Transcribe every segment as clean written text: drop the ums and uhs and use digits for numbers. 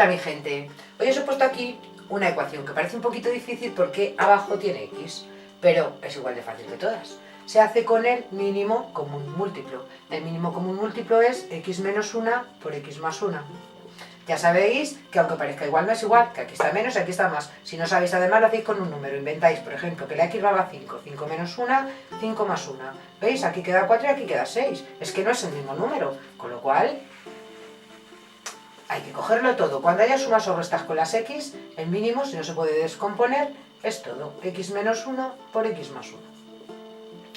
Hola mi gente, hoy os he puesto aquí una ecuación que parece un poquito difícil porque abajo tiene x, pero es igual de fácil que todas. Se hace con el mínimo común múltiplo. El mínimo común múltiplo es x menos 1 por x más 1. Ya sabéis que aunque parezca igual no es igual, que aquí está menos y aquí está más. Si no sabéis además lo hacéis con un número, inventáis, por ejemplo, que la x valga 5, 5 menos 1, 5 más 1. ¿Veis? Aquí queda 4 y aquí queda 6. Es que no es el mismo número, con lo cual hay que cogerlo todo. Cuando haya sumas o restas con las x, el mínimo, si no se puede descomponer, es todo. X menos 1 por x más 1.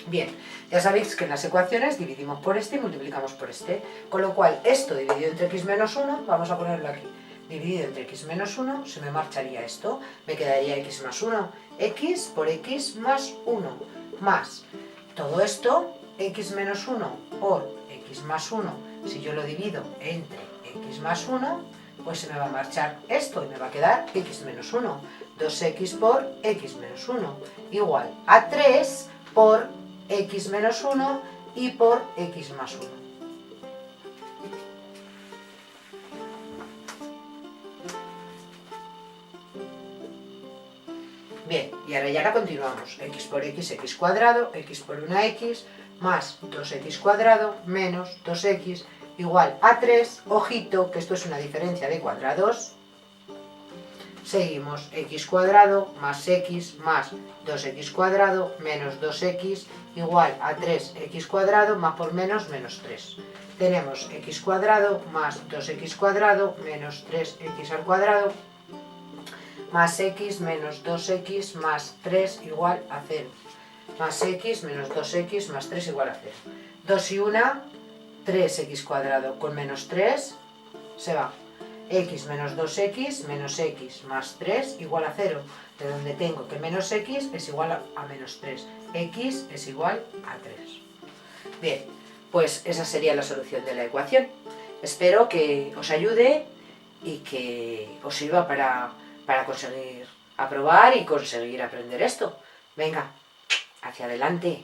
Bien, ya sabéis que en las ecuaciones dividimos por este y multiplicamos por este. Con lo cual, esto dividido entre x menos 1, vamos a ponerlo aquí. Dividido entre x menos 1, se me marcharía esto. Me quedaría x más 1. X por x más 1. Más todo esto, x menos 1 por x más 1. Si yo lo divido entre x más 1, pues se me va a marchar esto y me va a quedar x menos 1. 2x por x menos 1 igual a 3 por x menos 1 y por x más 1. Bien, y ahora ya la continuamos. X por x cuadrado, x por una x, más 2x cuadrado menos 2x igual a 3. Ojito, que esto es una diferencia de cuadrados. Seguimos, x cuadrado más x más 2x cuadrado menos 2x igual a 3x cuadrado más por menos 3. Tenemos x cuadrado más 2x cuadrado menos 3x al cuadrado más x menos 2x más 3 igual a 0. Más x menos 2x más 3 igual a 0. 2 y 1, 3x cuadrado con menos 3 se va. X menos 2x menos x más 3 igual a 0, de donde tengo que menos x es igual a menos 3. X es igual a 3. Bien, pues esa sería la solución de la ecuación. Espero que os ayude y que os sirva para conseguir aprobar y conseguir aprender esto. Venga, hacia adelante.